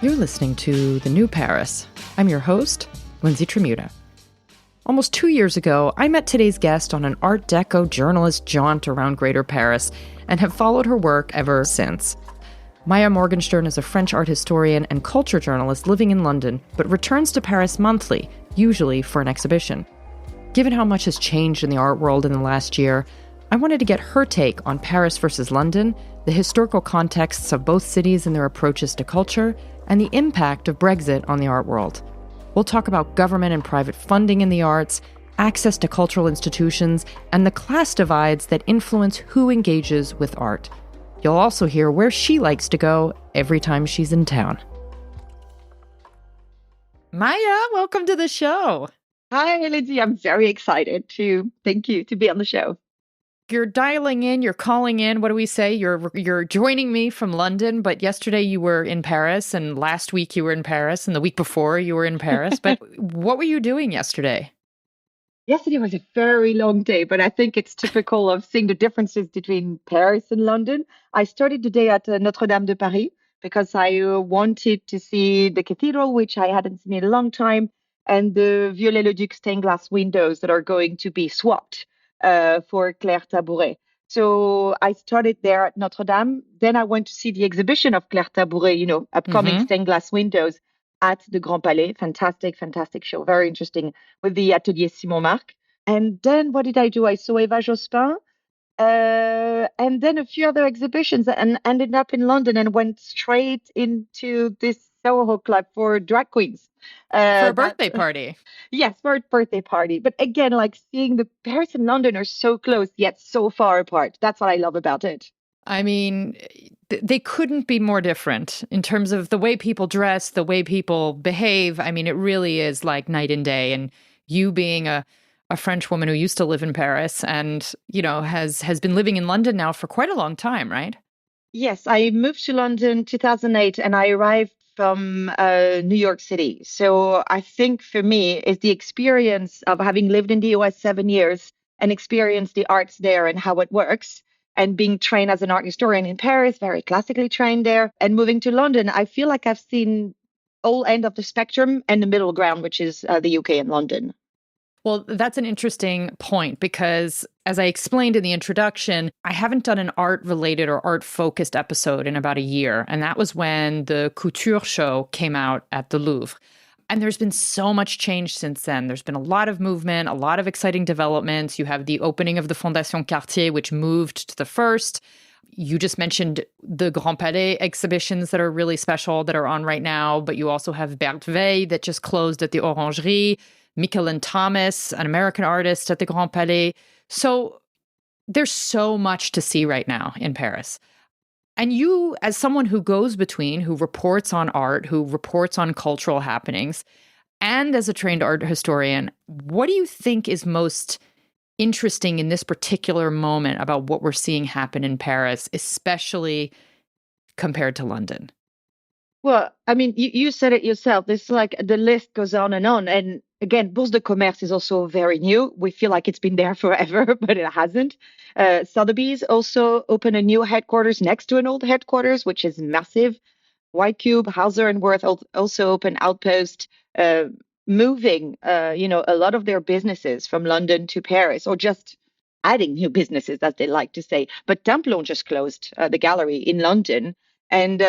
You're listening to The New Paris. I'm your host, Lindsay Tremuta. Almost 2 years ago, I met today's guest on an Art Deco journalist jaunt around Greater Paris and have followed her work ever since. Maïa Morgensztern is a French art historian and culture journalist living in London, but returns to Paris monthly, usually for an exhibition. Given how much has changed in the art world in the last year, I wanted to get her take on Paris versus London, the historical contexts of both cities and their approaches to culture, and the impact of Brexit on the art world. We'll talk about government and private funding in the arts, access to cultural institutions, and the class divides that influence who engages with art. You'll also hear where she likes to go every time she's in town. Maïa, welcome to the show. Hi, Lindsay. I'm very excited to be on the show. You're dialing in, you're calling in. What do we say? You're joining me from London, but yesterday you were in Paris, and last week you were in Paris, and the week before you were in Paris. But what were you doing yesterday? Yesterday was a very long day, but I think it's typical of seeing the differences between Paris and London. I started the day at Notre-Dame de Paris because I wanted to see the cathedral, which I hadn't seen in a long time, and the Viollet-le-Duc stained glass windows that are going to be swapped for Claire Tabouret. So I started there at Notre Dame. Then I went to see the exhibition of Claire Tabouret, upcoming stained glass windows at the Grand Palais. Fantastic, fantastic show. Very interesting with the Atelier Simon Marc. And then what did I do? I saw Eva Jospin and then a few other exhibitions and ended up in London and went straight into this Soho Club for drag queens. For a birthday party. Yes, for a birthday party. But again, like seeing the Paris and London are so close, yet so far apart. That's what I love about it. I mean, they couldn't be more different in terms of the way people dress, the way people behave. I mean, it really is like night and day. And you being a French woman who used to live in Paris and, has been living in London now for quite a long time, right? Yes, I moved to London 2008 and I arrived from New York City. So I think for me, it's the experience of having lived in the US 7 years and experienced the arts there and how it works, and being trained as an art historian in Paris, very classically trained there, and moving to London. I feel like I've seen all end of the spectrum and the middle ground, which is the UK and London. Well, that's an interesting point because, as I explained in the introduction, I haven't done an art-related or art-focused episode in about a year, and that was when the Couture show came out at the Louvre. And there's been so much change since then. There's been a lot of movement, a lot of exciting developments. You have the opening of the Fondation Cartier, which moved to the first. You just mentioned the Grand Palais exhibitions that are really special that are on right now, but you also have Berthe Veil that just closed at the Orangerie. Michael and Thomas, an American artist at the Grand Palais. So there's so much to see right now in Paris. And you, as someone who goes between, who reports on art, who reports on cultural happenings, and as a trained art historian, what do you think is most interesting in this particular moment about what we're seeing happen in Paris, especially compared to London? Well, I mean, you said it yourself. This like the list goes on. And again, Bourse de Commerce is also very new. We feel like it's been there forever, but it hasn't. Sotheby's also opened a new headquarters next to an old headquarters, which is massive. White Cube, Hauser and Wirth also open outpost, moving, a lot of their businesses from London to Paris, or just adding new businesses, as they like to say. But Templon just closed the gallery in London, and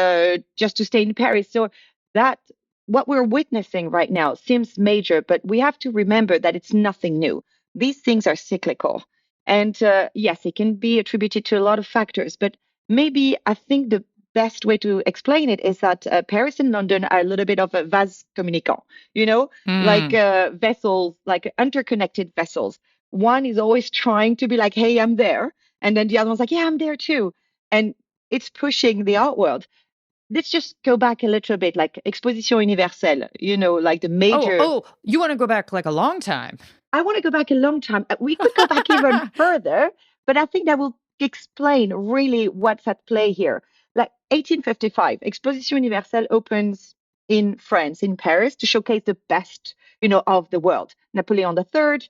just to stay in Paris. So that what we're witnessing right now seems major, but we have to remember that it's nothing new. These things are cyclical. And yes, it can be attributed to a lot of factors, but maybe I think the best way to explain it is that Paris and London are a little bit of a vase communicant, like vessels, like interconnected vessels. One is always trying to be like, hey, I'm there. And then the other one's like, yeah, I'm there too. And it's pushing the art world. Let's just go back a little bit, like Exposition Universelle, like the major. Oh, you want to go back like a long time? I want to go back a long time. We could go back even further, but I think that will explain really what's at play here. Like 1855, Exposition Universelle opens in France, in Paris, to showcase the best, of the world. Napoleon III.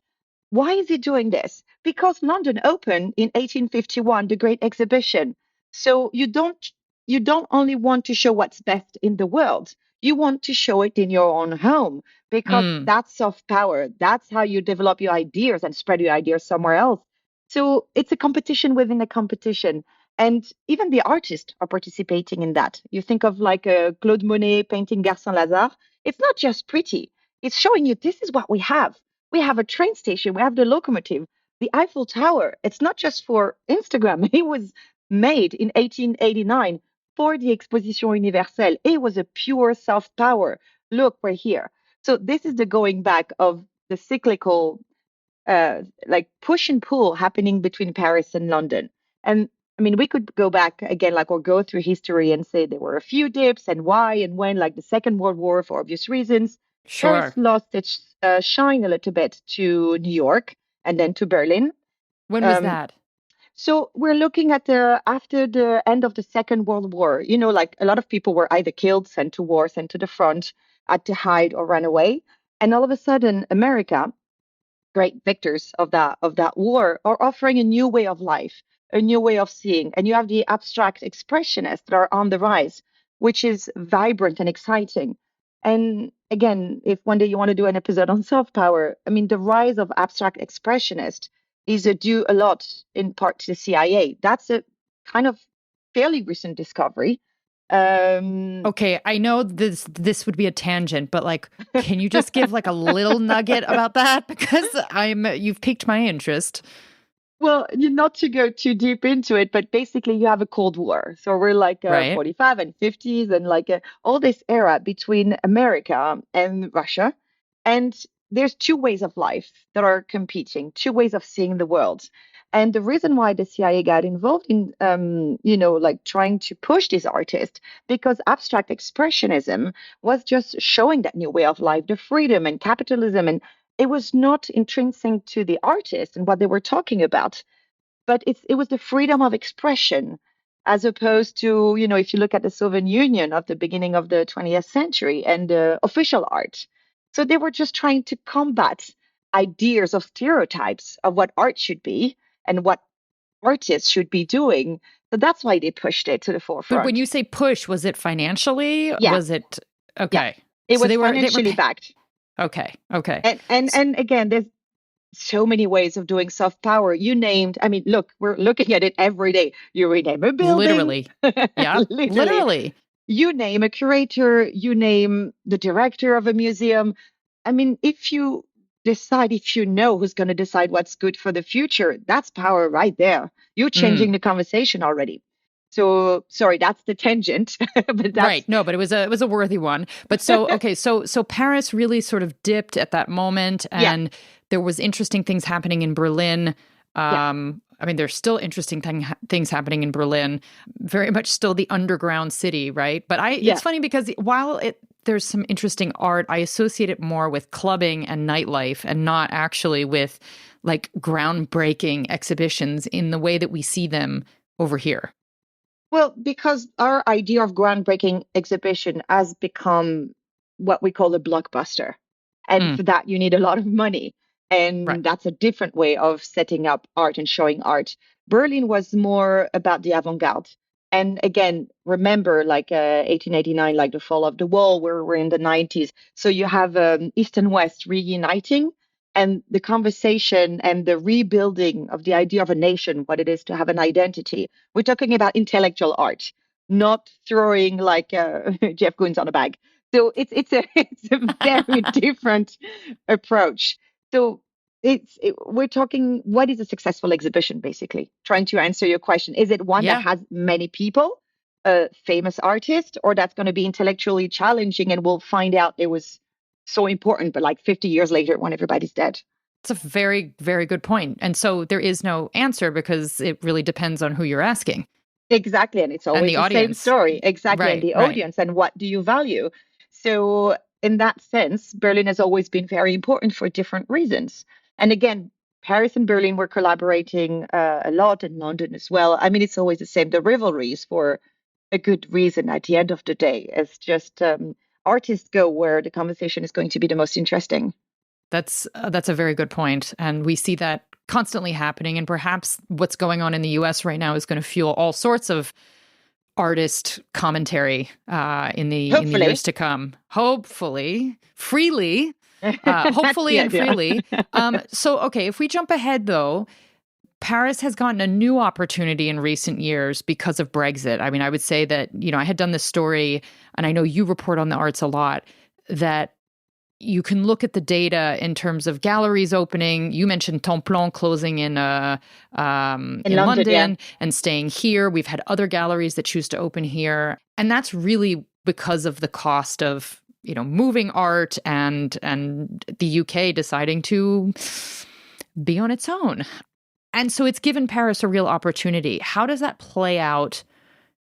Why is he doing this? Because London opened in 1851, the Great Exhibition. So you don't only want to show what's best in the world. You want to show it in your own home because Mm, that's soft power. That's how you develop your ideas and spread your ideas somewhere else. So it's a competition within a competition. And even the artists are participating in that. You think of like Claude Monet painting Gare Saint-Lazare. It's not just pretty. It's showing you this is what we have. We have a train station. We have the locomotive, the Eiffel Tower. It's not just for Instagram. It was made in 1889 for the Exposition Universelle. It was a pure soft power. Look, we're here. So this is the going back of the cyclical like push and pull happening between Paris and London. And I mean, we could go back again, like, or go through history and say there were a few dips and why and when, like the Second World War, for obvious reasons. Paris sure. lost its shine a little bit to New York and then to Berlin. When was Um, that? so we're looking at the after the end of the Second World War. You know, like a lot of people were either killed, sent to war, sent to the front, had to hide or run away. And all of a sudden, America, great victors of that war, are offering a new way of life, a new way of seeing. And you have the abstract expressionists that are on the rise, which is vibrant and exciting. And again, if one day you want to do an episode on soft power, I mean, the rise of abstract expressionist is due a lot in part to the CIA. That's a kind of fairly recent discovery. Um, Okay, I know this would be a tangent, but like, can you just give like a little nugget about that? Because you've piqued my interest, Well, not to go too deep into it, but basically you have a Cold War. So we're like right? 45 and 50s and like all this era between America and Russia. And there's two ways of life that are competing, two ways of seeing the world. And the reason why the CIA got involved in, like trying to push these artists, because abstract expressionism was just showing that new way of life, the freedom and capitalism, and it was not intrinsic to the artist and what they were talking about, but it was the freedom of expression, as opposed to, if you look at the Soviet Union of the beginning of the 20th century and official art. So they were just trying to combat ideas of stereotypes of what art should be and what artists should be doing. So that's why they pushed it to the But when forefront. you say push, was it financially? Yeah, Was it yeah. okay? It So was they were financially backed. okay, okay, And again, there's so many ways of doing soft power. You named, I mean, look, we're looking at it every day. You rename a building, literally, yeah, literally. literally. You name a curator, you name the director of a museum. I mean, if you decide, if you know who's going to decide what's good for the future, that's power right there. You're Mm. changing the conversation already. So sorry, that's the tangent, but that's Right. No, but it was a worthy one. But so okay, so Paris really sort of dipped at that moment, yeah, and there was interesting things happening in Berlin. yeah, I mean, there's still interesting things happening in Berlin. Very much still the underground city, right? But yeah. it's funny because while there's some interesting art, I associate it more with clubbing and nightlife, and not actually with like groundbreaking exhibitions in the way that we see them over here. Well, because our idea of groundbreaking exhibition has become what we call a blockbuster. And Mm, for that, you need a lot of money. right. And that's a different way of setting up art and showing art. Berlin was more about the avant garde. And again, remember, like 1889, like the fall of the wall, where we're in the 90s. So you have East and West reuniting, and the conversation and the rebuilding of the idea of a nation, what it is to have an identity. We're talking about intellectual art, not throwing like Jeff Koons on a bag. So it's a very different approach. So we're talking, what is a successful exhibition, basically? Trying to answer your question. Is it one that Yeah. has many people, a famous artist, or that's going to be intellectually challenging and we'll find out it was so important, but like 50 years later when everybody's dead? It's a very, very good point. And so there is no answer because it really depends on who you're asking Exactly. And it's and always the the same audience. story. Exactly. And Right, the right. audience and what do you value? So, in that sense, Berlin has always been very important for different reasons. And again, Paris and Berlin were collaborating a lot, and London as well. I mean, it's always the same. The rivalries for a good reason at the end of the day. It's just artists go where the conversation is going to be the most interesting. That's a very good point. And we see that constantly happening. And perhaps what's going on in the US right now is going to fuel all sorts of artist commentary in the Hopefully. years to come. Hopefully, freely. Hopefully and freely. So, okay, if we jump ahead, though, Paris has gotten a new opportunity in recent years because of Brexit. I mean, I would say that, I had done this story, and I know you report on the arts a lot, that you can look at the data in terms of galleries opening. You mentioned Templon closing in London and staying here. We've had other galleries that choose to open here. And that's really because of the cost of, moving art and the UK deciding to be on its own. And so it's given Paris a real opportunity. How does that play out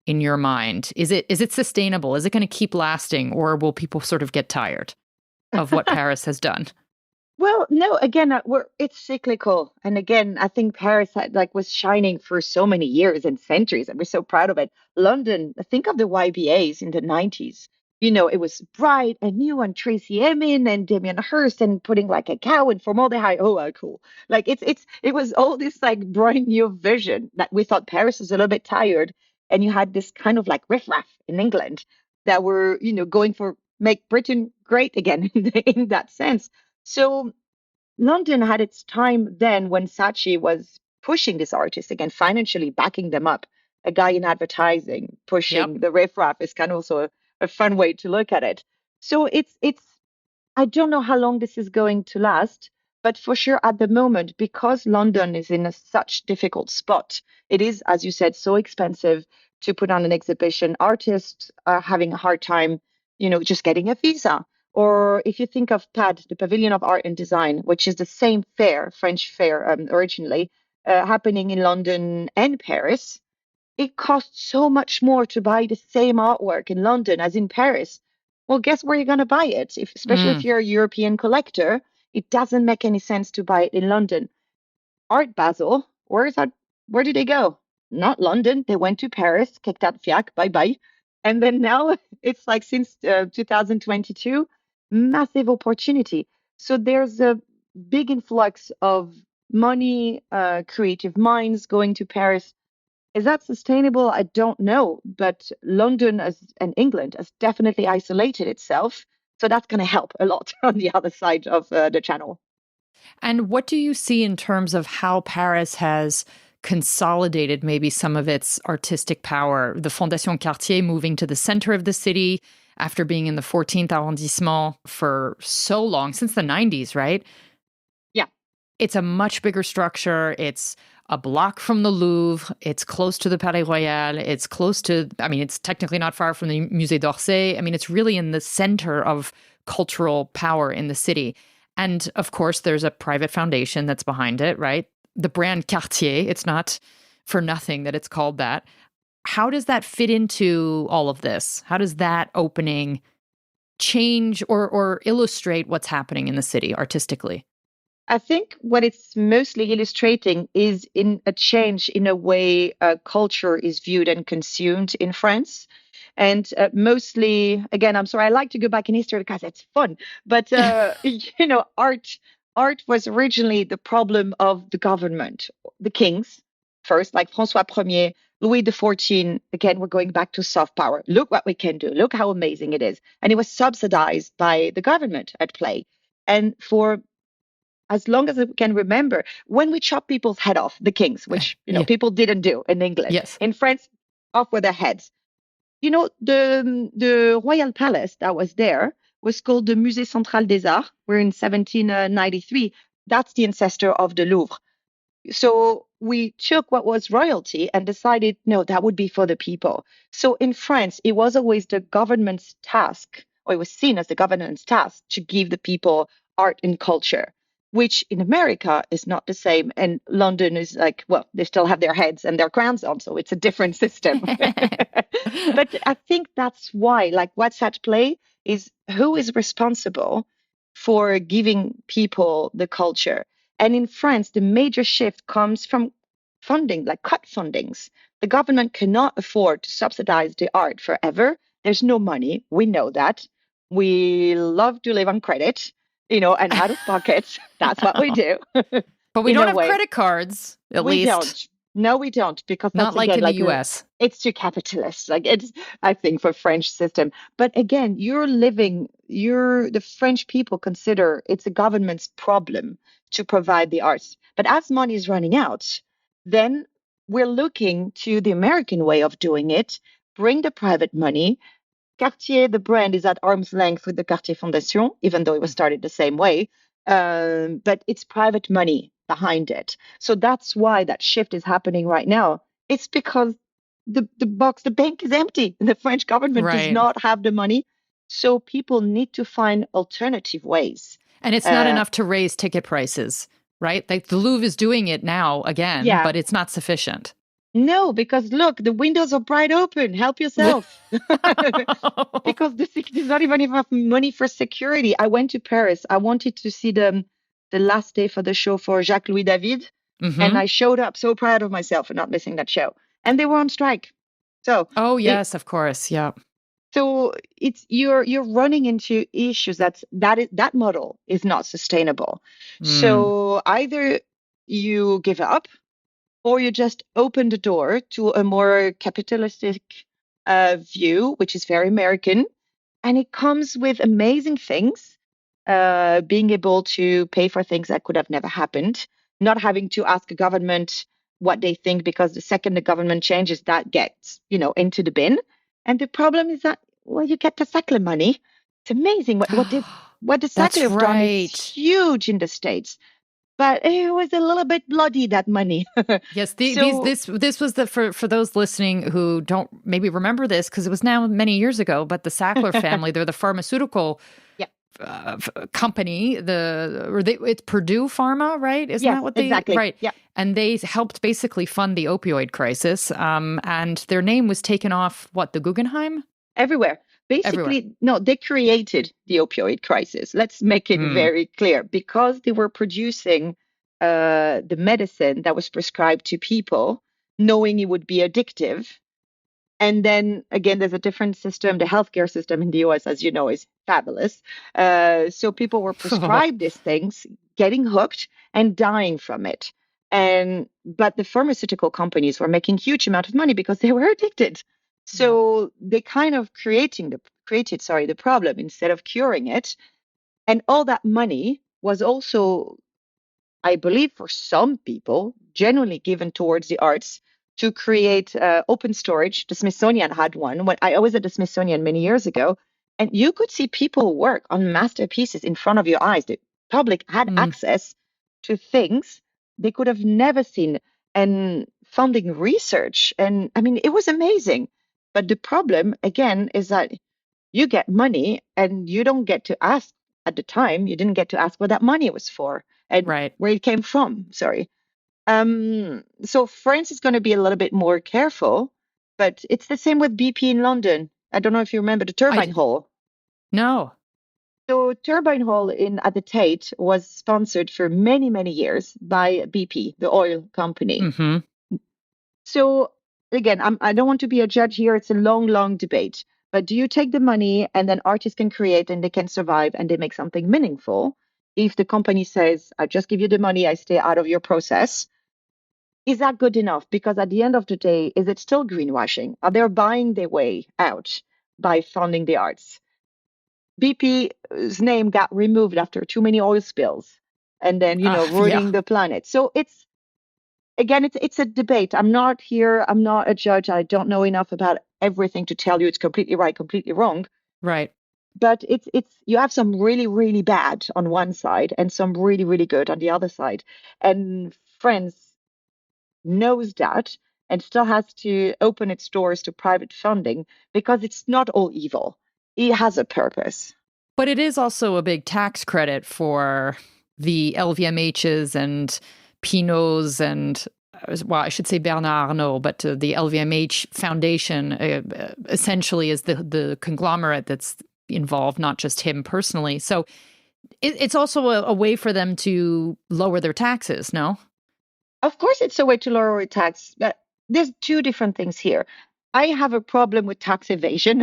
in your mind? Is it sustainable? Is it going to keep lasting, or will people sort of get tired of what Paris has done? Well, no, again, it's cyclical. And again, I think Paris was shining for so many years and centuries, and we're so proud of it. London, think of the YBAs in the 90s. It was bright and new, and Tracy Emin and Damien Hirst and putting like a cow in formaldehyde. Oh, cool. Like it was all this like bright new vision that we thought Paris was a little bit tired. And you had this kind of like riffraff in England that were, going for make Britain great again in that sense. So London had its time then when Saatchi was pushing these artists again, financially backing them up. A guy in advertising pushing the riffraff is kind of also a fun way to look at it. So it's I don't know how long this is going to last, but for sure at the moment, because London is in such difficult spot, it is, as you said, so expensive to put on an exhibition. Artists are having a hard time, just getting a visa. Or if you think of PAD, the Pavilion of Art and Design, which is the same fair, French fair originally, happening in London and Paris, it costs so much more to buy the same artwork in London as in Paris. Well, guess where you're going to buy it? Especially if you're a European collector, it doesn't make any sense to buy it in London. Art Basel, where is that? Where did they go? Not London. They went to Paris, kicked out FIAC, bye bye. And then now it's like since 2022, massive opportunity. So there's a big influx of money, creative minds going to Paris. Is that sustainable? I don't know. But London and England has definitely isolated itself. So that's going to help a lot on the other side of the channel. And what do you see in terms of how Paris has consolidated maybe some of its artistic power? The Fondation Cartier moving to the center of the city after being in the 14th arrondissement for so long, since the 90s, right? Yeah. It's a much bigger structure. It's a block from the Louvre. It's close to the Palais Royal. It's close to, it's technically not far from the Musée d'Orsay. It's really in the center of cultural power in the city. And of course, there's a private foundation that's behind it, right? The brand Cartier, it's not for nothing that it's called that. How does that fit into all of this? How does that opening change or illustrate what's happening in the city artistically? I think what it's mostly illustrating is in a change in a way culture is viewed and consumed in France. And mostly, again, I'm sorry, I like to go back in history because it's fun. But, art was originally the problem of the government, the kings first, like Francois Ier, Louis XIV. Again, we're going back to soft power. Look what we can do. Look how amazing it is. And it was subsidized by the government at play. And for as long as I can remember, when we chop people's head off, the kings, which people didn't do in England. Yes. In France, off with their heads. The royal palace that was there was called the Musée Central des Arts. We're in 1793. That's the ancestor of the Louvre. So we took what was royalty and decided, no, that would be for the people. So in France, it was always the government's task, or it was seen as the government's task to give the people art and culture, which in America is not the same. And London is like, well, they still have their heads and their crowns on, so it's a different system. But I think that's why, like, what's at play is who is responsible for giving people the culture. And in France, the major shift comes from funding, like cut fundings. The government cannot afford to subsidize the art forever. There's no money. We know that. We love to live on credit, and out of pockets. That's what we do. But we don't have credit cards, at least. We don't. No, we don't, because Not that's like again in the like US. it's too capitalist. Like it's, I think, for French system. But again, the French people consider it's a government's problem to provide the arts. But as money is running out, then we're looking to the American way of doing it, bring the private money. Cartier, the brand, is at arm's length with the Cartier Fondation, even though it was started the same way. But it's private money behind it. So that's why that shift is happening right now. It's because the bank is empty. The French government does Right. not have the money. So people need to find alternative ways. And it's not Uh, enough to raise ticket prices, right? Like the Louvre is doing it now again, yeah, but it's not sufficient. no, because look, the windows are bright open. Help yourself. Because there's not even enough money for security. I went to Paris. I wanted to see the last day for the show for Jacques Louis David, and Hmm. I showed up so proud of myself for not missing that show. And they were on strike. So Oh, it yes, of course. Yeah. so it's you're running into issues that model is not sustainable. Mm, So either you give up or you just open the door to a more capitalistic view, which is very American, and it comes with amazing things, being able to pay for things that could have never happened, not having to ask a government what they think, because the second the government changes, that gets, into the bin. And the problem is that, well, you get the Sackler money. It's amazing what the Sackler that's have done is right. huge in the States, but it was a little bit bloody, that money. Yes, So this was the for those listening who don't maybe remember this because it was now many years ago. But the Sackler family, they're the pharmaceutical yeah, company. It's Purdue Pharma, right? Isn't yes, that what they exactly. right? Yeah. And they helped basically fund the opioid crisis. And their name was taken off the Guggenheim Everywhere. everywhere. Basically, no, they created the opioid crisis. Let's make it Mm, very clear, because they were producing the medicine that was prescribed to people, knowing it would be addictive. And then again, there's a different system. The healthcare system in the US, as you know, is fabulous. So people were prescribed these things, getting hooked and dying from it. But the pharmaceutical companies were making huge amount of money because they were addicted. yeah. So they kind of created the problem instead of curing it. And all that money was also, I believe, for some people, genuinely given towards the arts to create open storage. The Smithsonian had one. When I was at the Smithsonian many years ago, and you could see people work on masterpieces in front of your eyes. The public had Mm, access to things they could have never seen, and funding research. And I mean, it was amazing. But the problem, again, is that you get money and you don't get to ask. At the time, you didn't get to ask what that money was for and right. where it came from. Sorry. So France is going to be a little bit more careful, but it's the same with BP in London. I don't know if you remember the Turbine I Hall. no. So Turbine Hall in at the Tate was sponsored for many, many years by BP, the oil company. Hmm. So again, I don't want to be a judge here. It's a long, long debate. But do you take the money and then artists can create and they can survive and they make something meaningful? If the company says, I just give you the money, I stay out of your process, is that good enough? Because at the end of the day, is it still greenwashing? Are they buying their way out by funding the arts? BP's name got removed after too many oil spills and then, Yeah. ruining the planet. So it's a debate. I'm not a judge. I don't know enough about everything to tell you it's completely right, completely wrong. Right. But it's you have some really, really bad on one side and some really, really good on the other side. And France knows that and still has to open its doors to private funding because it's not all evil. It has a purpose. But it is also a big tax credit for the LVMHs and Pinots and, well, I should say Bernard Arnault, but the LVMH Foundation essentially is the conglomerate that's involved, not just him personally. So it's also a way for them to lower their taxes, no? Of course, it's a way to lower tax, but there's two different things here. I have a problem with tax evasion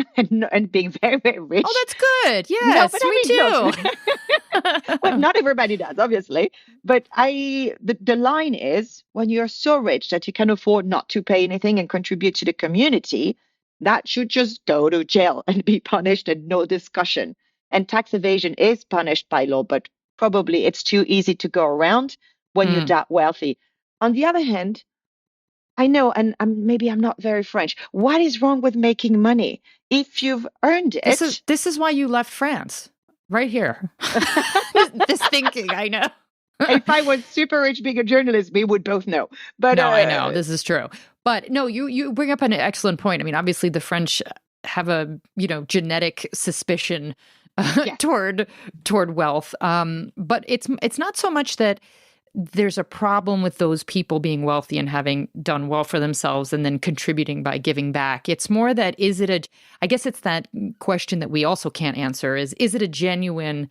and being very, very rich. Oh, that's good. No, Yes, but me no. too. Well, not everybody does, obviously. But the line is when you're so rich that you can afford not to pay anything and contribute to the community, that should just go to jail and be punished and no discussion. And tax evasion is punished by law, but probably it's too easy to go around when you're Mm. that wealthy. On the other hand, I know, and maybe I'm not very French. What is wrong with making money? If you've earned it, This is why you left France, right here. This thinking, I know. if I was super rich being a journalist, we would both know. But No, I know this is true. But no, you bring up an excellent point. I mean, obviously, the French have a genetic suspicion yes. toward wealth. But it's not so much that there's a problem with those people being wealthy and having done well for themselves and then contributing by giving back. It's more that I guess it's that question that we also can't answer is it a genuine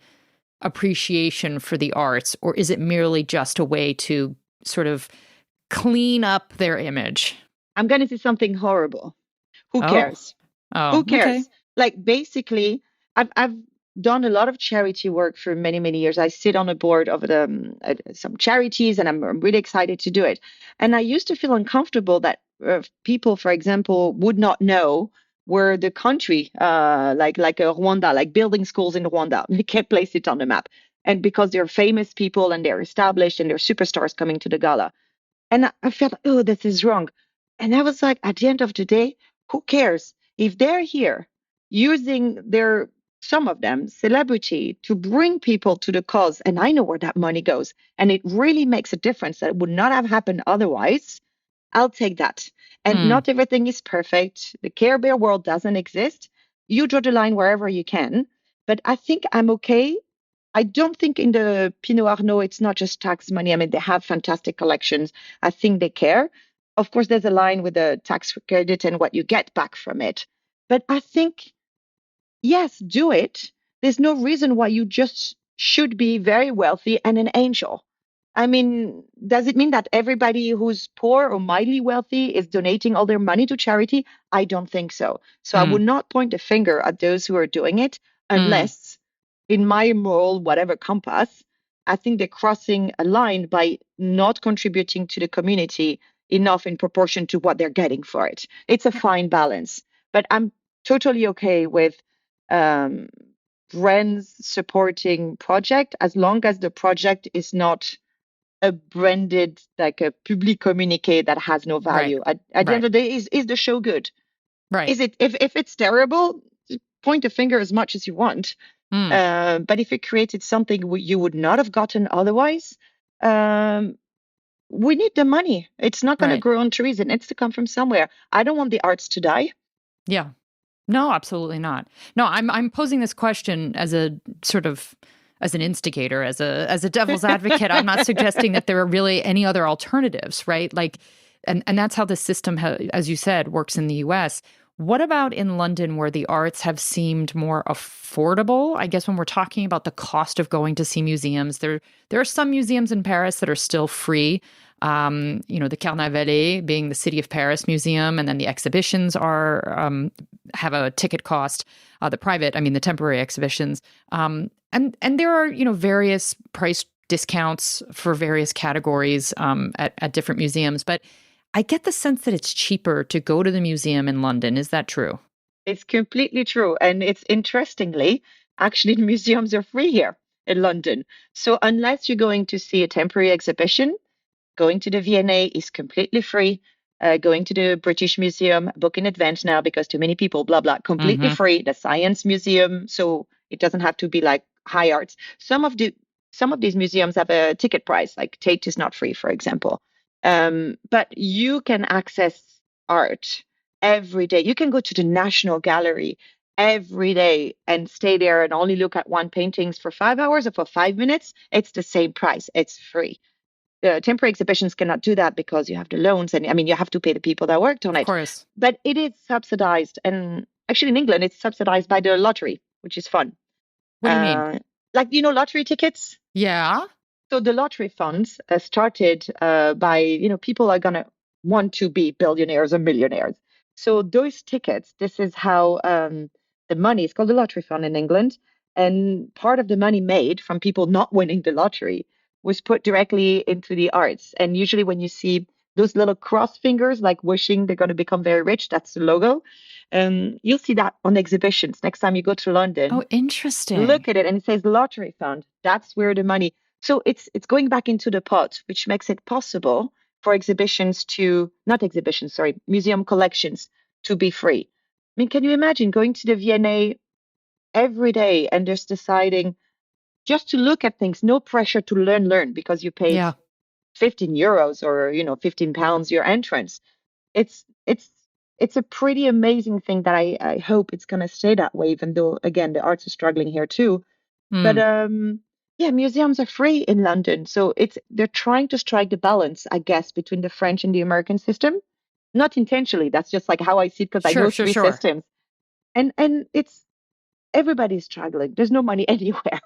appreciation for the arts, or is it merely just a way to sort of clean up their image? I'm going to say something horrible. Who Oh, cares? oh, Who cares? okay. Like basically, I've done a lot of charity work for many, many years. I sit on a board of some charities, and I'm really excited to do it. And I used to feel uncomfortable that people, for example, would not know where the country, like Rwanda, like building schools in Rwanda, they can't place it on the map. And because they're famous people and they're established and they're superstars coming to the gala. And I felt, oh, this is wrong. And I was like, at the end of the day, who cares? If they're here using some of them, celebrity to bring people to the cause, and I know where that money goes, and it really makes a difference that would not have happened otherwise, I'll take that. And Hmm. not everything is perfect. The Care Bear world doesn't exist. You draw the line wherever you can. But I think I'm okay. I don't think in the Pinot Arnaud, it's not just tax money. I mean, they have fantastic collections. I think they care. Of course, there's a line with the tax credit and what you get back from it. But I think, yes, do it. There's no reason why you just should be very wealthy and an angel. I mean, does it mean that everybody who's poor or mildly wealthy is donating all their money to charity? I don't think so. So I Hmm. would not point a finger at those who are doing it Hmm. unless, in my moral, whatever compass, I think they're crossing a line by not contributing to the community enough in proportion to what they're getting for it. It's a fine balance. But I'm totally okay with um, brands supporting project as long as the project is not a branded like a public communique that has no Right. value. At the end Right. of the day, is the show good? Right. Is it if it's terrible, point a finger as much as you want. Hmm. But if it created something you would not have gotten otherwise, um, we need the money. It's not going to Right. grow on trees. It needs to come from somewhere. I don't want the arts to die. Yeah. No, absolutely not. No, I'm posing this question as a sort of as an instigator, as a devil's advocate. I'm not suggesting that there are really any other alternatives, right? Like, and that's how the system, as you said, works in the U.S. What about in London, where the arts have seemed more affordable? I guess when we're talking about the cost of going to see museums, there are some museums in Paris that are still free. The Carnavalet being the City of Paris Museum, and then the exhibitions have a ticket cost. The temporary exhibitions, and there are various price discounts for various categories at different museums. But I get the sense that it's cheaper to go to the museum in London. Is that true? It's completely true. And it's interestingly, actually, the museums are free here in London. So unless you're going to see a temporary exhibition, going to the V&A is completely free. Going to the British Museum, book in advance now because too many people, blah, blah, completely Mm-hmm. free. The Science Museum, so it doesn't have to be like high arts. Some of these museums have a ticket price, like Tate is not free, for example. But you can access art every day. You can go to the National Gallery every day and stay there and only look at one paintings for 5 hours or for 5 minutes. It's the same price. It's free. Temporary exhibitions cannot do that because you have the loans and I mean you have to pay the people that worked on Of it. course. But it is subsidized, and actually in England it's subsidized by the lottery, which is fun. What do you mean? Like lottery tickets. Yeah. So the lottery funds started by people are gonna want to be billionaires or millionaires. So those tickets, this is how the money, it's called the lottery fund in England. And part of the money made from people not winning the lottery was put directly into the arts. And usually when you see those little cross fingers, like wishing they're going to become very rich, that's the logo. You'll see that on exhibitions. Next time you go to Oh, London, interesting. look at it and it says lottery fund. That's where the money. So it's going back into the pot, which makes it possible for exhibitions to not exhibitions, sorry, museum collections to be free. I mean, can you imagine going to the V&A every day and just deciding just to look at things, no pressure to learn because you paid Yeah. 15 euros or 15 pounds your entrance. It's it's it's a pretty amazing thing that I hope it's going to stay that way, even though again the arts are struggling here too. But Mm. yeah, museums are free in London, so it's they're trying to strike the balance, I guess, between the French and the American system. Not intentionally, that's just like how I see it because I Sure, know sure, three sure. systems, and it's everybody's struggling. There's no money anywhere.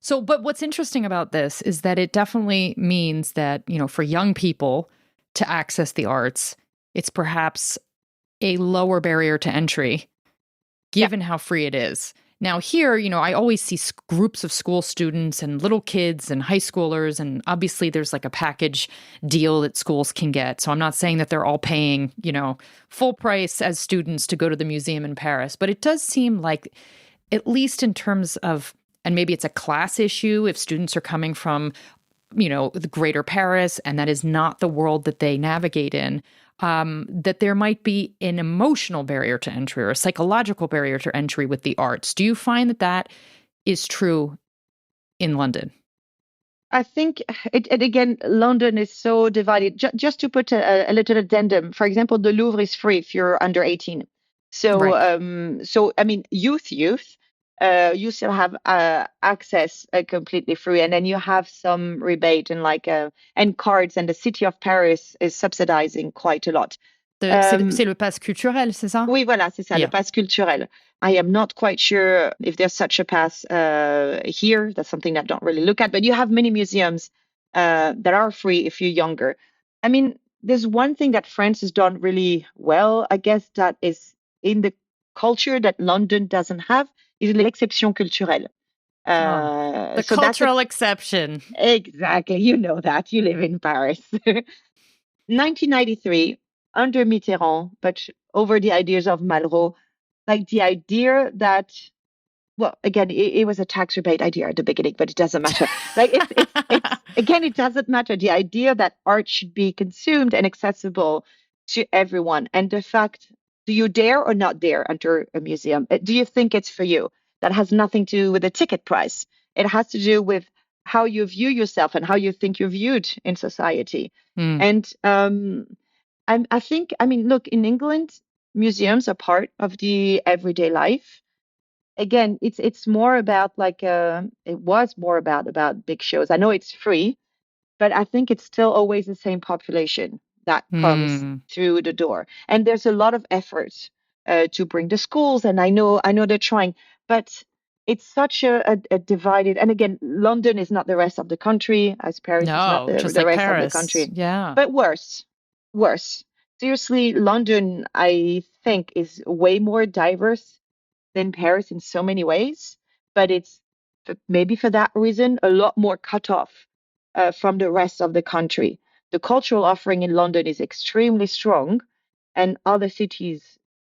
So, but what's interesting about this is that it definitely means that, for young people to access the arts, it's perhaps a lower barrier to entry Yeah. given how free it is. Now, here, I always see groups of school students and little kids and high schoolers. And obviously, there's like a package deal that schools can get. So I'm not saying that they're all paying, full price as students to go to the museum in Paris. But it does seem like, at least in terms of, and maybe it's a class issue if students are coming from, the greater Paris, and that is not the world that they navigate in, that there might be an emotional barrier to entry or a psychological barrier to entry with the arts. Do you find that that is true in London? I think it again, London is so divided. Just to put a little addendum, for example, the Louvre is free if you're under 18. So, Right. so I mean, youth, you still have access completely free, and then you have some rebate and and cards, and the city of Paris is subsidizing quite a lot. C'est le pass culturel, c'est ça? Oui, voilà, c'est ça, le Yeah. pass culturel. I am not quite sure if there's such a pass here. That's something that I don't really look at, but you have many museums that are free if you're younger. I mean, there's one thing that France has done really well, I guess, that is in the culture that London doesn't have, is l'exception culturelle. Oh, the So that's cultural exception. exactly, you know that, you live in Paris. 1993, under Mitterrand, but over the ideas of Malraux, like the idea that, well, again, it was a tax rebate idea at the beginning, but it doesn't matter. Like it's again, it doesn't matter. The idea that art should be consumed and accessible to everyone, and the fact, do you dare or not dare enter a museum? Do you think it's for you? That has nothing to do with the ticket price. It has to do with how you view yourself and how you think you're viewed in society. Mm. And I think, I mean, look, in England, museums are part of the everyday life. Again, it's more about it was more about big shows. I know it's free, but I think it's still always the same population that comes Mm. through the door. And there's a lot of effort to bring the schools, and I know they're trying, but it's such a divided. And again, London is not the rest of the country, as Paris is not No, the just the like rest of the Paris. country, Yeah. but worse. Seriously, London, I think, is way more diverse than Paris in so many ways, but it's maybe for that reason a lot more cut off from the rest of the country. The cultural offering in London is extremely strong, and a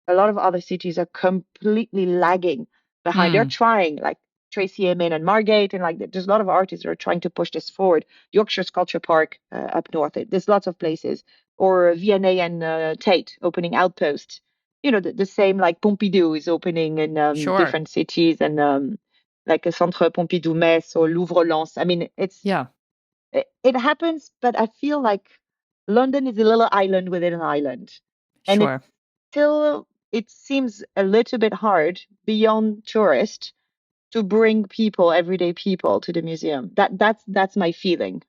lot of other cities are completely lagging behind. They're Mm. trying, like Tracy Emin and Margate, and like there's a lot of artists that are trying to push this forward. Yorkshire Sculpture Park up north, there's lots of places, or V&A and Tate opening outposts. The same like Pompidou is opening in Sure. different cities, and like a Centre Pompidou Metz or Louvre Lens. I mean, Yeah. it happens, but I feel like London is a little island within an island, and Sure. it seems a little bit hard beyond tourists to bring people, everyday people, to the museum. That's my feeling.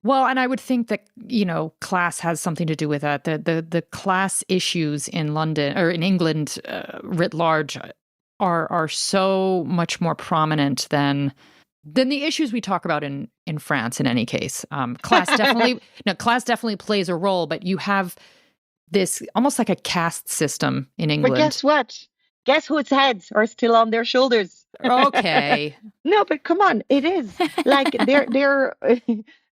Well, and I would think that, class has something to do with that. The class issues in London or in England writ large are so much more prominent than the issues we talk about in France. In any case, class definitely plays a role, but you have this almost like a caste system in But England. guess what? Guess whose heads are still on their shoulders? Okay. No, but come on, it is like they're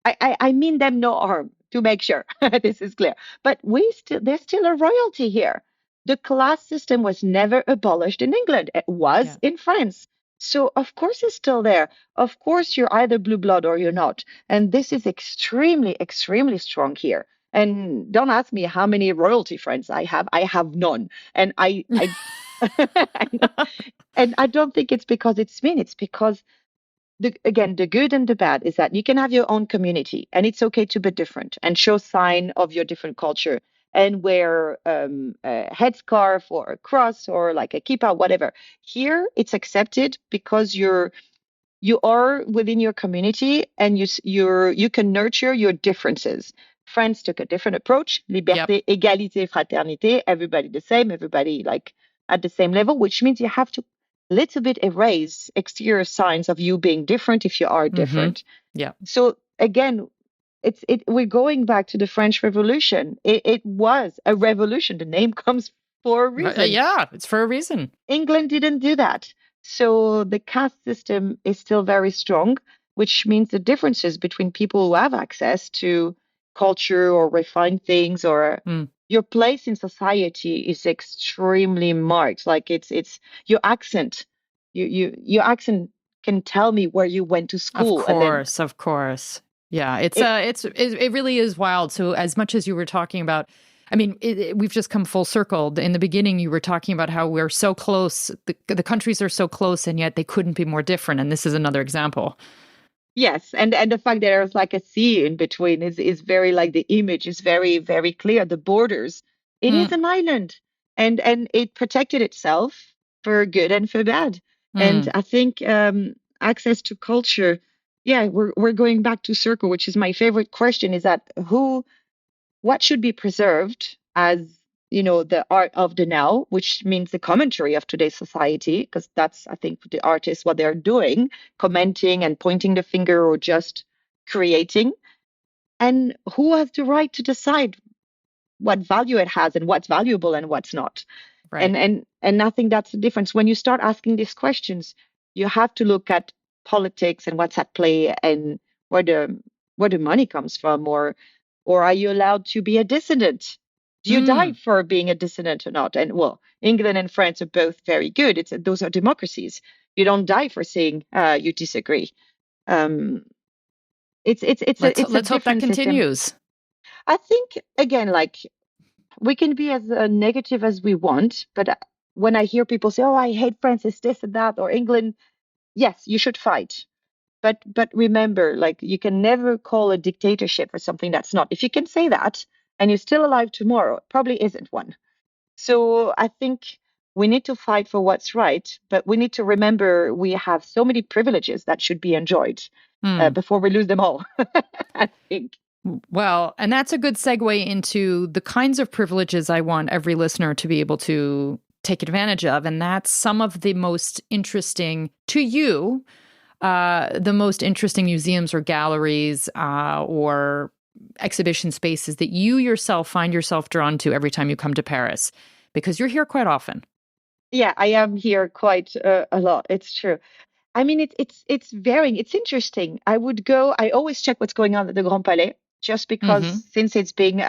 I mean them no harm to make sure this is clear. But there's still a royalty here. The class system was never abolished in England. It was Yeah. in France. So of course it's still there. Of course you're either blue blood or you're not. And this is extremely, extremely strong here. And don't ask me how many royalty friends I have. I have none. And I I know. And I don't think it's because it's mean. It's because again, the good and the bad is that you can have your own community, and it's okay to be different and show sign of your different culture and wear a headscarf or a cross or like a kippah, whatever. Here, it's accepted because you are within your community and you can nurture your differences. France took a different approach: Yep. liberté, égalité, fraternité, everybody the same, everybody like at the same level, which means you have to little bit erase exterior signs of you being different if you are different. Yeah. So again, we're going back to the French Revolution. It was a revolution. The name comes for a reason. Yeah, it's for a reason. England didn't do that. So the caste system is still very strong, which means the differences between people who have access to culture or refined things or your place in society is extremely marked. Like it's your accent. Your accent can tell me where you went to school. Of course. Yeah, it really is wild. So as much as you were talking about, I mean, we've just come full circle. In the beginning, you were talking about how we're so close. The countries are so close, and yet they couldn't be more different. And this is another example. Yes, and the fact that there's like a sea in between is very like the image is very, very clear. The borders. It is an island, and it protected itself for good and for bad. And I think access to culture. Yeah, we're going back to circle, which is my favorite question. Is that what should be preserved as the art of the now, which means the commentary of today's society, because that's, I think, the artists what they're doing, commenting and pointing the finger or just creating. And who has the right to decide what value it has and what's valuable and what's not? Right. And I think that's the difference. When you start asking these questions, you have to look at politics and what's at play and where the money comes from, or are you allowed to be a dissident? Do you die for being a dissident or not? And well, England and France are both very good. Those are democracies. You don't die for saying you disagree. Let's hope that continues. System. I think again, like we can be as negative as we want, but when I hear people say, "Oh, I hate France, it's this and that," or England, yes, you should fight. But remember, like you can never call a dictatorship or something that's not. If you can say that and you're still alive tomorrow, it probably isn't one. So I think we need to fight for what's right, but we need to remember we have so many privileges that should be enjoyed before we lose them all, I think. Well, and that's a good segue into the kinds of privileges I want every listener to be able to take advantage of. And that's some of the most interesting to you, the most interesting museums or galleries or exhibition spaces that you yourself find yourself drawn to every time you come to Paris, because you're here quite often. Yeah, I am here quite a lot. It's true. I mean, it's varying. It's interesting. I always check what's going on at the Grand Palais, just because since it's being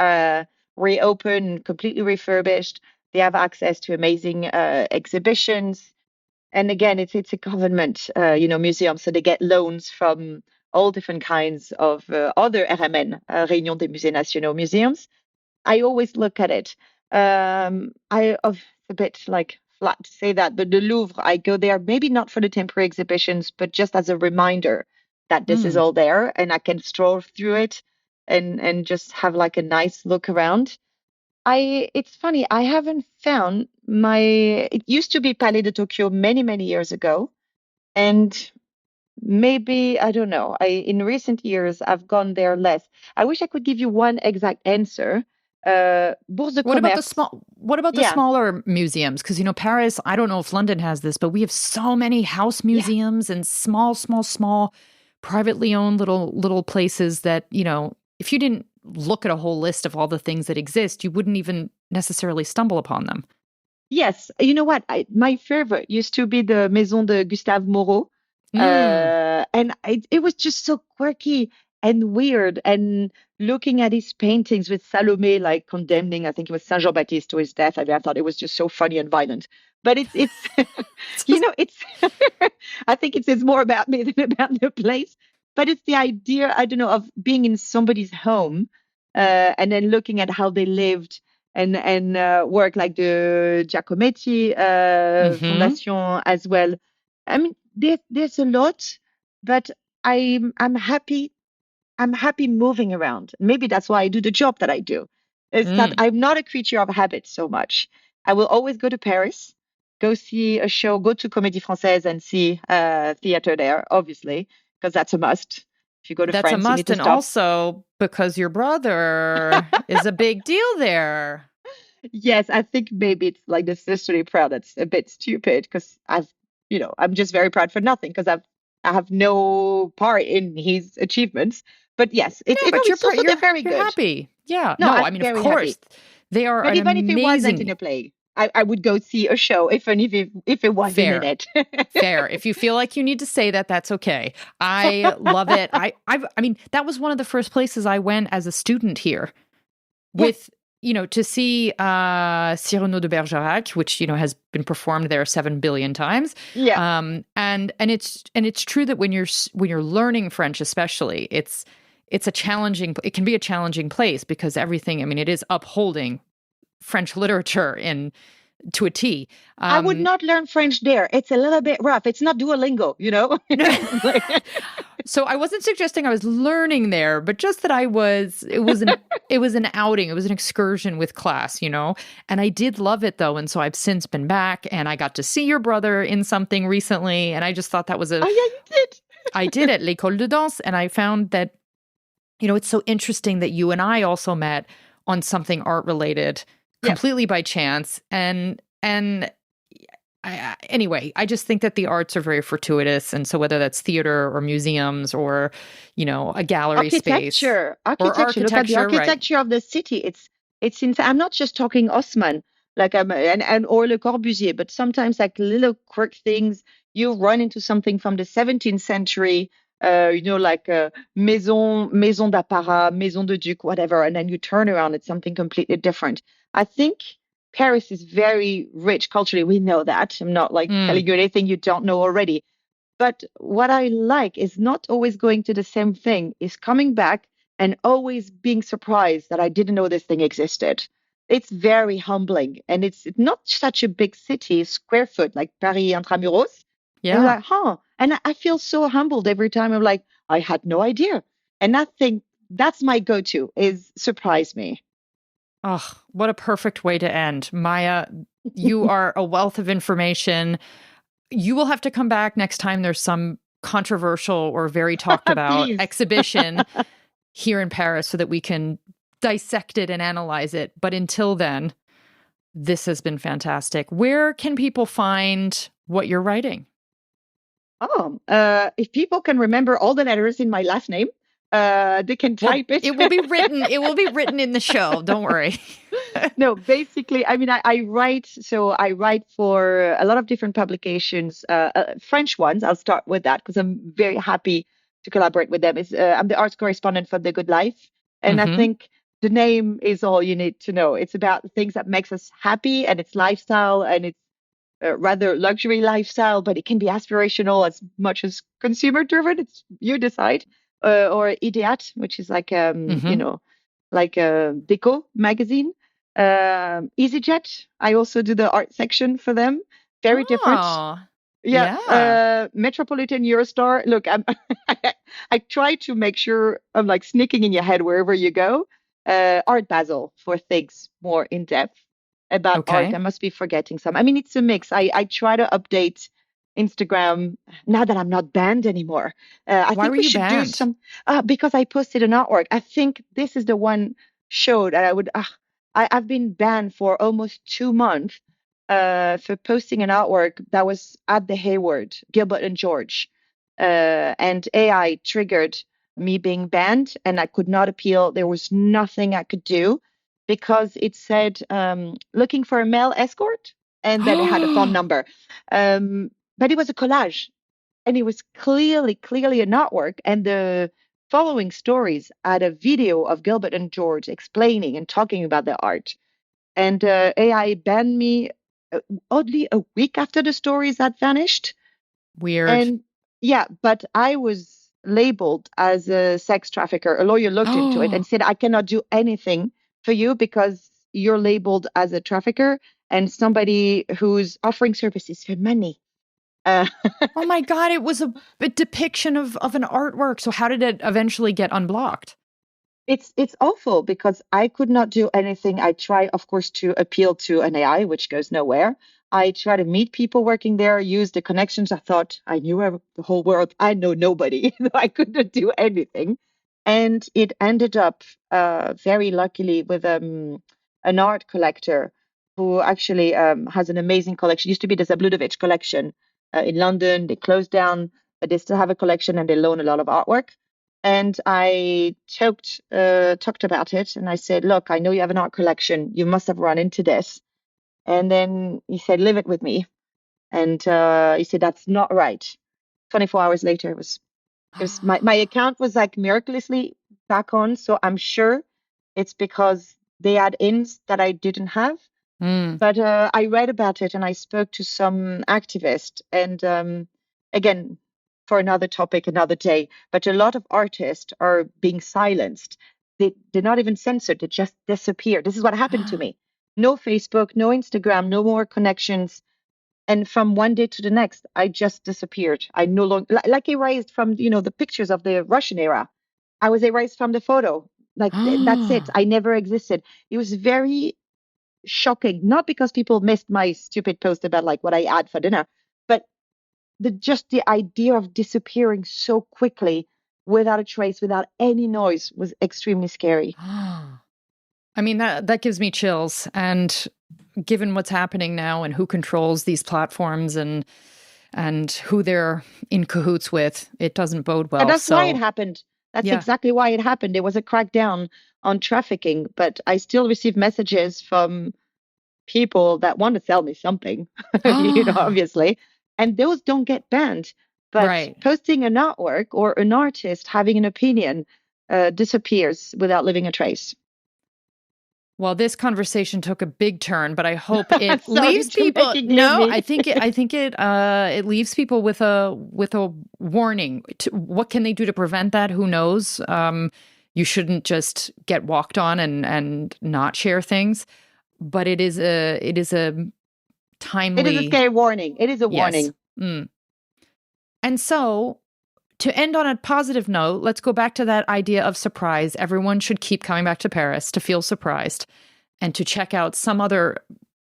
reopened, completely refurbished, they have access to amazing exhibitions. And again, it's a government, museum, so they get loans from all different kinds of other RMN, Réunion des Musées Nationaux museums. I always look at it. It's a bit like flat to say that, but the Louvre, I go there maybe not for the temporary exhibitions, but just as a reminder that this is all there, and I can stroll through it and just have like a nice look around. It's funny, I haven't found it used to be Palais de Tokyo many, many years ago. And maybe, I don't know, in recent years, I've gone there less. I wish I could give you one exact answer. Bourse de Commerce. What about the smaller museums? Because, Paris, I don't know if London has this, but we have so many house museums and small, privately owned little places that, if you didn't look at a whole list of all the things that exist, you wouldn't even necessarily stumble upon them. Yes, you know what? My favorite used to be the Maison de Gustave Moreau. Mm, And it was just so quirky and weird. And looking at his paintings with Salome, like condemning, I think it was Saint Jean Baptiste to his death. I mean, I thought it was just so funny and violent. But it's, it's, I think it says more about me than about the place. But it's the idea, I don't know, of being in somebody's home, and then looking at how they lived and work like the Giacometti hmm Fondation as well. I mean, there's a lot, but I'm happy. I'm happy moving around. Maybe that's why I do the job that I do. Is that mm. I'm not a creature of habit so much. I will always go to Paris, go see a show, go to Comédie Française and see theater there, obviously, because that's a must. If you go to That's a France, you need must. to And stop. also because your brother is a big deal there. Yes, I think maybe it's like the sisterly proud that's a bit stupid because I'm just very proud for nothing because I have no part in his achievements. But yes, Yeah, no, but it's also they're very you're good. happy. Yeah. No, No, I'm I mean, of very course, happy. they are But an even if it wasn't in amazing a play, I would go see a show if it wasn't in fair. it. Fair. If you feel like you need to say that, that's okay. I love it. I mean, that was one of the first places I went as a student here Yes, with, to see Cyrano de Bergerac, which, has been performed there 7 billion times. yeah. And it's true that when you're learning French, especially, it can be a challenging place because everything, I mean, it is upholding French literature to a T. I would not learn French there. It's a little bit rough. It's not Duolingo, you know? So I wasn't suggesting I was learning there, but just that it was an outing, it was an excursion with class, And I did love it though, and so I've since been back and I got to see your brother in something recently, and I just thought that was Oh, yeah, you did. I did at l'École de Danse, and I found that it's so interesting that you and I also met on something art related Yeah. completely by chance, and anyway, I just think that the arts are very fortuitous. And so whether that's theater or museums or, a gallery space or Architecture. Look at the architecture, right? architecture of the city. It's insane. I'm not just talking Haussmann, like and or Le Corbusier, but sometimes like little quirk things. You run into something from the 17th century, like Maison d'Apparat, Maison de Duc, whatever, and then you turn around, it's something completely different. I think Paris is very rich culturally. We know that. I'm not like Mm. telling you anything you don't know already. But what I like is not always going to the same thing, is coming back and always being surprised that I didn't know this thing existed. It's very humbling. And it's not such a big city, square foot, like Paris Intramuros. And you're Yeah. like, huh. And I feel so humbled every time. I'm like, I had no idea. And I think that's my go-to is surprise me. Oh, what a perfect way to end. Maia, you are a wealth of information. You will have to come back next time there's some controversial or very talked about Please. exhibition here in Paris so that we can dissect it and analyze it. But until then, this has been fantastic. Where can people find what you're writing? If people can remember all the letters in my last name, they can Well, type it. it will be written. It will be written in the show. Don't worry. No, basically, I mean, I write. So I write for a lot of different publications, French ones. I'll start with that because I'm very happy to collaborate with them. I'm the arts correspondent for The Good Life, and I Mm-hmm. think the name is all you need to know. It's about the things that makes us happy, and it's lifestyle, and it's rather luxury lifestyle, but it can be aspirational as much as consumer driven. It's you decide. Or Idiot, which is like Mm-hmm. like a deco magazine. EasyJet, I also do the art section for them. Very different. Oh, Yeah, yeah. Metropolitan Eurostar. Look, I try to make sure I'm like sneaking in your head wherever you go. Art Basel for things more in depth about art. Okay. I must be forgetting some. I mean, it's a mix. I try to update Instagram now that I'm not banned anymore. I Why think were we you should do banned? some because I posted an artwork. I think this is the one show that I would. I've been banned for almost 2 months for posting an artwork that was at the Hayward, Gilbert and George, and AI triggered. me being banned, and I could not appeal. There was nothing I could do because it said looking for a male escort, and then it had a phone number. But it was a collage, and it was clearly an artwork. And the following stories had a video of Gilbert and George explaining and talking about their art. And AI banned me oddly a week after the stories had vanished. Weird. And yeah, but I was labeled as a sex trafficker. A lawyer looked into it and said, I cannot do anything for you because you're labeled as a trafficker and somebody who's offering services for money. Oh my God, it was a depiction of an artwork. So how did it eventually get unblocked? It's awful because I could not do anything. I try, of course, to appeal to an AI, which goes nowhere. I try to meet people working there, use the connections. I thought I knew the whole world. I know nobody. I couldn't do anything. And it ended up very luckily with an art collector who actually has an amazing collection. It used to be the Zabludovic collection in London. They closed down, but they still have a collection and they loan a lot of artwork. And I talked about it, and I said, look, I know you have an art collection. You must have run into this. And then he said, leave it with me. And he said, that's not right. 24 hours later, it was my account was like miraculously back on. So I'm sure it's because they had ins that I didn't have. But I read about it and I spoke to some activists. And again, for another topic, another day, but a lot of artists are being silenced. They're not even censored. They just disappear. This is what happened to me. No Facebook, no Instagram, no more connections. And from one day to the next, I just disappeared. I no longer, like erased from, the pictures of the Russian era. I was erased from the photo. Like, that's it. I never existed. It was very shocking, not because people missed my stupid post about like what I had for dinner, but the idea of disappearing so quickly without a trace, without any noise, was extremely scary. I mean, that gives me chills. And given what's happening now and who controls these platforms and who they're in cahoots with, it doesn't bode well. And that's why it happened. That's exactly why it happened. There was a crackdown on trafficking, but I still receive messages from people that want to sell me something, obviously. And those don't get banned. But posting an artwork or an artist having an opinion disappears without leaving a trace. Well, this conversation took a big turn, but I hope it leaves people. No, I think it leaves people with a warning. What can they do to prevent that? Who knows? You shouldn't just get walked on and not share things. But it is a timely. It is a scary warning. It is a warning. And so, to end on a positive note, let's go back to that idea of surprise. Everyone should keep coming back to Paris to feel surprised and to check out some other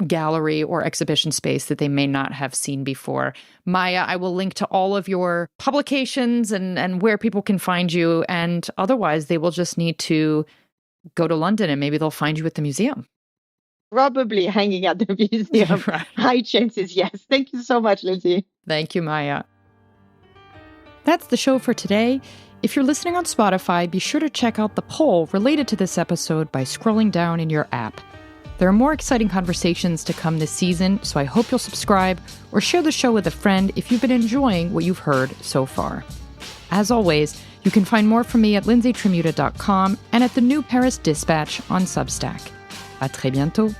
gallery or exhibition space that they may not have seen before. Maïa, I will link to all of your publications and where people can find you. And otherwise, they will just need to go to London and maybe they'll find you at the museum. Probably hanging at the museum. Right. High chances, yes. Thank you so much, Lindsay. Thank you, Maïa. That's the show for today. If you're listening on Spotify, be sure to check out the poll related to this episode by scrolling down in your app. There are more exciting conversations to come this season, so I hope you'll subscribe or share the show with a friend if you've been enjoying what you've heard so far. As always, you can find more from me at lindsaytrimuta.com and at the New Paris Dispatch on Substack. À très bientôt.